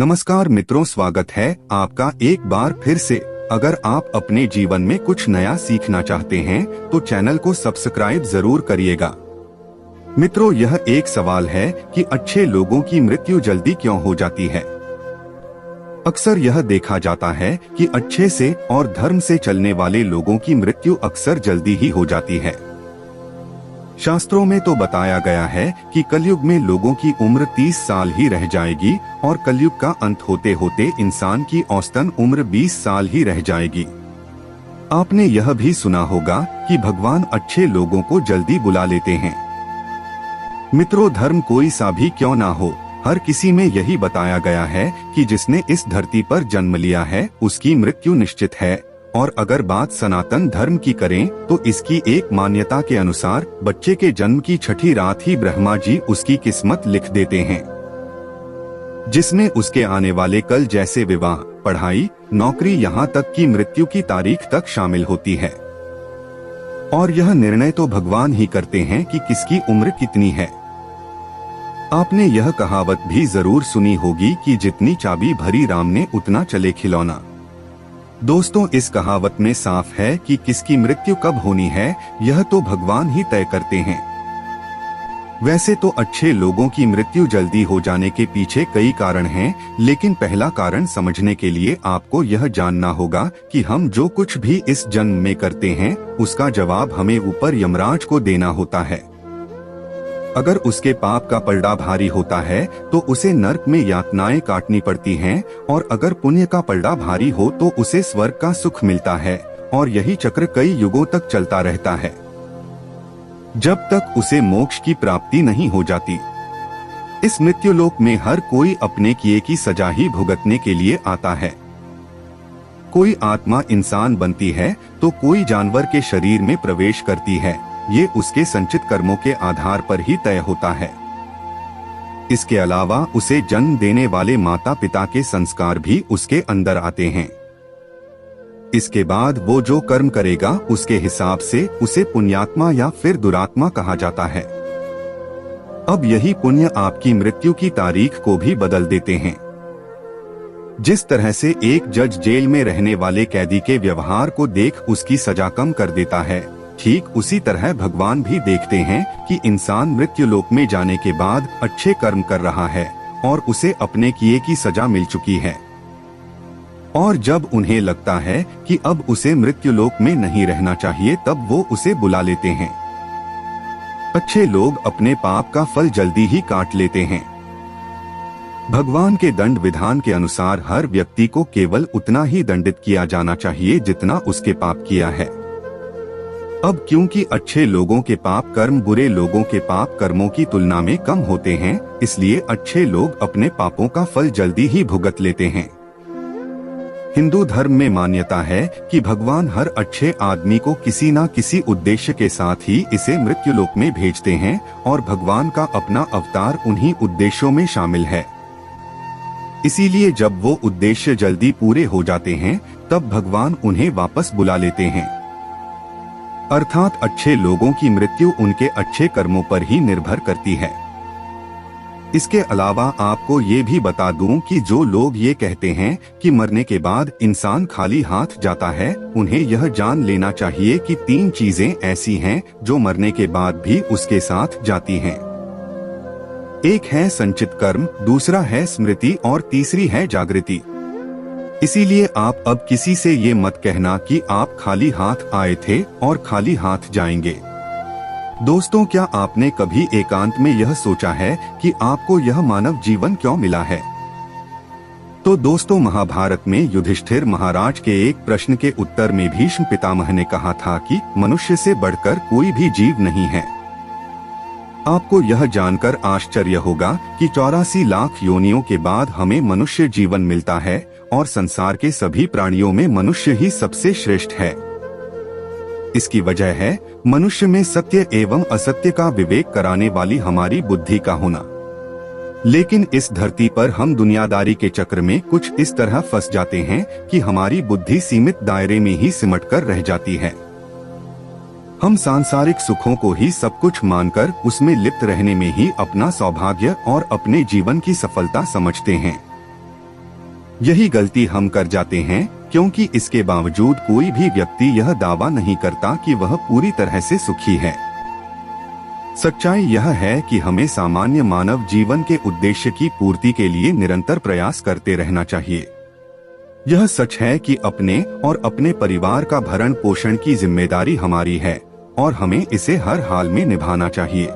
नमस्कार मित्रों, स्वागत है आपका एक बार फिर से। अगर आप अपने जीवन में कुछ नया सीखना चाहते हैं तो चैनल को सब्सक्राइब जरूर करिएगा। मित्रों, यह एक सवाल है कि अच्छे लोगों की मृत्यु जल्दी क्यों हो जाती है। अक्सर यह देखा जाता है कि अच्छे से और धर्म से चलने वाले लोगों की मृत्यु अक्सर जल्दी ही हो जाती है। शास्त्रों में तो बताया गया है कि कलयुग में लोगों की उम्र 30 साल ही रह जाएगी और कलयुग का अंत होते होते इंसान की औसतन उम्र 20 साल ही रह जाएगी। आपने यह भी सुना होगा कि भगवान अच्छे लोगों को जल्दी बुला लेते हैं। मित्रों, धर्म कोई सा भी क्यों ना हो, हर किसी में यही बताया गया है कि जिसने इस धरती पर जन्म लिया है उसकी मृत्यु निश्चित है। और अगर बात सनातन धर्म की करें तो इसकी एक मान्यता के अनुसार बच्चे के जन्म की छठी रात ही ब्रह्मा जी उसकी किस्मत लिख देते हैं, जिसमें उसके आने वाले कल जैसे विवाह, पढ़ाई, नौकरी, यहाँ तक कि मृत्यु की तारीख तक शामिल होती है। और यह निर्णय तो भगवान ही करते हैं कि किसकी उम्र कितनी है। आपने यह कहावत भी जरूर सुनी होगी कि जितनी चाबी भरी राम ने उतना चले खिलौना। दोस्तों, इस कहावत में साफ है कि किसकी मृत्यु कब होनी है यह तो भगवान ही तय करते हैं। वैसे तो अच्छे लोगों की मृत्यु जल्दी हो जाने के पीछे कई कारण हैं, लेकिन पहला कारण समझने के लिए आपको यह जानना होगा कि हम जो कुछ भी इस जन्म में करते हैं उसका जवाब हमें ऊपर यमराज को देना होता है। अगर उसके पाप का पलड़ा भारी होता है तो उसे नर्क में यातनाएं काटनी पड़ती हैं, और अगर पुण्य का पलड़ा भारी हो तो उसे स्वर्ग का सुख मिलता है। और यही चक्र कई युगों तक चलता रहता है, जब तक उसे मोक्ष की प्राप्ति नहीं हो जाती। इस मृत्युलोक में हर कोई अपने किए की सजा ही भुगतने के लिए आता है। कोई आत्मा इंसान बनती है तो कोई जानवर के शरीर में प्रवेश करती है। ये उसके संचित कर्मों के आधार पर ही तय होता है। इसके अलावा उसे जन्म देने वाले माता पिता के संस्कार भी उसके अंदर आते हैं। इसके बाद वो जो कर्म करेगा उसके हिसाब से उसे पुण्यात्मा या फिर दुरात्मा कहा जाता है। अब यही पुण्य आपकी मृत्यु की तारीख को भी बदल देते हैं। जिस तरह से एक जज जेल में रहने वाले कैदी के व्यवहार को देख उसकी सजा कम कर देता है, ठीक उसी तरह भगवान भी देखते हैं कि इंसान मृत्युलोक में जाने के बाद अच्छे कर्म कर रहा है और उसे अपने किए की सजा मिल चुकी है। और जब उन्हें लगता है कि अब उसे मृत्युलोक में नहीं रहना चाहिए तब वो उसे बुला लेते हैं। अच्छे लोग अपने पाप का फल जल्दी ही काट लेते हैं। भगवान के दंड विधान के अनुसार हर व्यक्ति को केवल उतना ही दंडित किया जाना चाहिए जितना उसके पाप किया है। अब क्योंकि अच्छे लोगों के पाप कर्म बुरे लोगों के पाप कर्मों की तुलना में कम होते हैं, इसलिए अच्छे लोग अपने पापों का फल जल्दी ही भुगत लेते हैं। हिंदू धर्म में मान्यता है कि भगवान हर अच्छे आदमी को किसी न किसी उद्देश्य के साथ ही इसे मृत्युलोक में भेजते हैं और भगवान का अपना अवतार उन्हीं उद्देश्यों में शामिल है। इसीलिए जब वो उद्देश्य जल्दी पूरे हो जाते हैं तब भगवान उन्हें वापस बुला लेते हैं। अर्थात अच्छे लोगों की मृत्यु उनके अच्छे कर्मों पर ही निर्भर करती है। इसके अलावा आपको ये भी बता दूं कि जो लोग ये कहते हैं कि मरने के बाद इंसान खाली हाथ जाता है, उन्हें यह जान लेना चाहिए कि 3 चीजें ऐसी हैं जो मरने के बाद भी उसके साथ जाती हैं। एक है संचित कर्म, दूसरा है स्मृति और तीसरी है जागृति। इसीलिए आप अब किसी से ये मत कहना कि आप खाली हाथ आए थे और खाली हाथ जाएंगे। दोस्तों, क्या आपने कभी एकांत में यह सोचा है कि आपको यह मानव जीवन क्यों मिला है? तो दोस्तों, महाभारत में युधिष्ठिर महाराज के एक प्रश्न के उत्तर में भीष्म पितामह ने कहा था कि मनुष्य से बढ़कर कोई भी जीव नहीं है। आपको यह जानकर आश्चर्य होगा कि 84 लाख योनियों के बाद हमें मनुष्य जीवन मिलता है और संसार के सभी प्राणियों में मनुष्य ही सबसे श्रेष्ठ है। इसकी वजह है मनुष्य में सत्य एवं असत्य का विवेक कराने वाली हमारी बुद्धि का होना। लेकिन इस धरती पर हम दुनियादारी के चक्र में कुछ इस तरह फंस जाते हैं कि हमारी बुद्धि सीमित दायरे में ही सिमट कर रह जाती है। हम सांसारिक सुखों को ही सब कुछ मानकर उसमें लिप्त रहने में ही अपना सौभाग्य और अपने जीवन की सफलता समझते हैं। यही गलती हम कर जाते हैं, क्योंकि इसके बावजूद कोई भी व्यक्ति यह दावा नहीं करता कि वह पूरी तरह से सुखी है। सच्चाई यह है कि हमें सामान्य मानव जीवन के उद्देश्य की पूर्ति के लिए निरंतर प्रयास करते रहना चाहिए। यह सच है कि अपने और अपने परिवार का भरण पोषण की जिम्मेदारी हमारी है और हमें इसे हर हाल में निभाना चाहिए।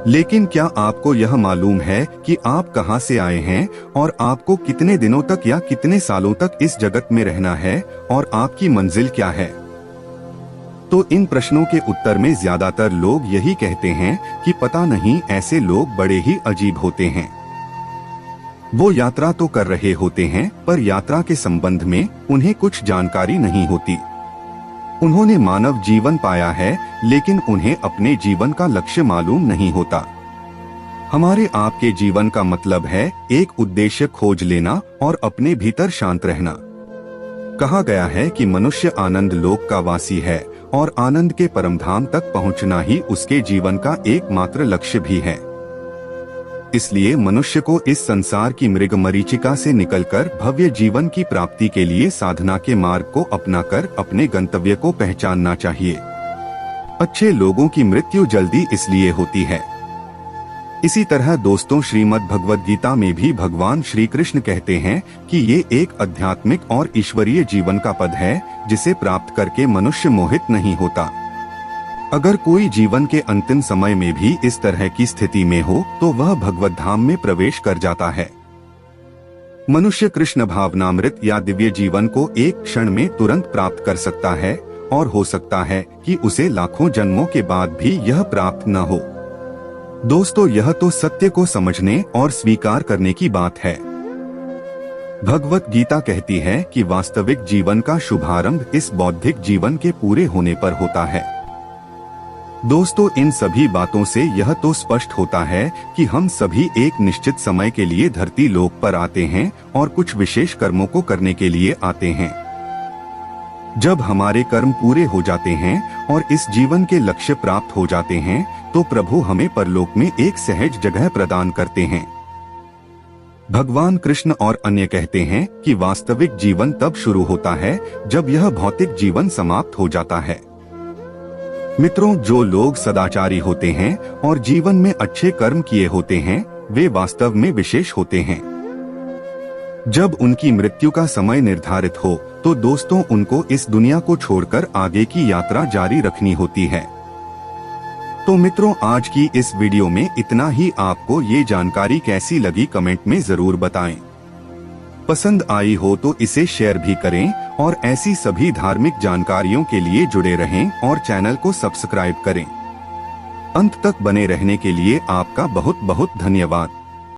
लेकिन क्या आपको यह मालूम है कि आप कहां से आए हैं और आपको कितने दिनों तक या कितने सालों तक इस जगत में रहना है और आपकी मंजिल क्या है? तो इन प्रश्नों के उत्तर में ज्यादातर लोग यही कहते हैं कि पता नहीं, ऐसे लोग बड़े ही अजीब होते हैं। वो यात्रा तो कर रहे होते हैं, पर यात्रा के संबंध में उन्हें कुछ जानकारी नहीं होती। उन्होंने मानव जीवन पाया है, लेकिन उन्हें अपने जीवन का लक्ष्य मालूम नहीं होता। हमारे आपके जीवन का मतलब है एक उद्देश्य खोज लेना और अपने भीतर शांत रहना। कहा गया है कि मनुष्य आनंद लोक का वासी है और आनंद के परमधाम तक पहुंचना ही उसके जीवन का एकमात्र लक्ष्य भी है। इसलिए मनुष्य को इस संसार की मृग मरीचिका से निकलकर भव्य जीवन की प्राप्ति के लिए साधना के मार्ग को अपनाकर अपने गंतव्य को पहचानना चाहिए। अच्छे लोगों की मृत्यु जल्दी इसलिए होती है। इसी तरह दोस्तों, श्रीमद् भगवद गीता में भी भगवान श्री कृष्ण कहते हैं कि ये एक आध्यात्मिक और ईश्वरीय जीवन का पद है, जिसे प्राप्त करके मनुष्य मोहित नहीं होता। अगर कोई जीवन के अंतिम समय में भी इस तरह की स्थिति में हो तो वह भगवत धाम में प्रवेश कर जाता है। मनुष्य कृष्ण भावनामृत या दिव्य जीवन को एक क्षण में तुरंत प्राप्त कर सकता है और हो सकता है कि उसे लाखों जन्मों के बाद भी यह प्राप्त न हो। दोस्तों, यह तो सत्य को समझने और स्वीकार करने की बात है। भगवत गीता कहती है कि वास्तविक जीवन का शुभारंभ इस बौद्धिक जीवन के पूरे होने पर होता है। दोस्तों, इन सभी बातों से यह तो स्पष्ट होता है कि हम सभी एक निश्चित समय के लिए धरती लोक पर आते हैं और कुछ विशेष कर्मों को करने के लिए आते हैं। जब हमारे कर्म पूरे हो जाते हैं और इस जीवन के लक्ष्य प्राप्त हो जाते हैं, तो प्रभु हमें परलोक में एक सहज जगह प्रदान करते हैं। भगवान कृष्ण और अन्य कहते हैं कि वास्तविक जीवन तब शुरू होता है जब यह भौतिक जीवन समाप्त हो जाता है। मित्रों, जो लोग सदाचारी होते हैं और जीवन में अच्छे कर्म किए होते हैं, वे वास्तव में विशेष होते हैं। जब उनकी मृत्यु का समय निर्धारित हो, तो दोस्तों उनको इस दुनिया को छोड़कर आगे की यात्रा जारी रखनी होती है। तो मित्रों, आज की इस वीडियो में इतना ही। आपको ये जानकारी कैसी लगी कमेंट में जरूर बताएं। पसंद आई हो तो इसे शेयर भी करें और ऐसी सभी धार्मिक जानकारियों के लिए जुड़े रहें और चैनल को सब्सक्राइब करें। अंत तक बने रहने के लिए आपका बहुत बहुत धन्यवाद।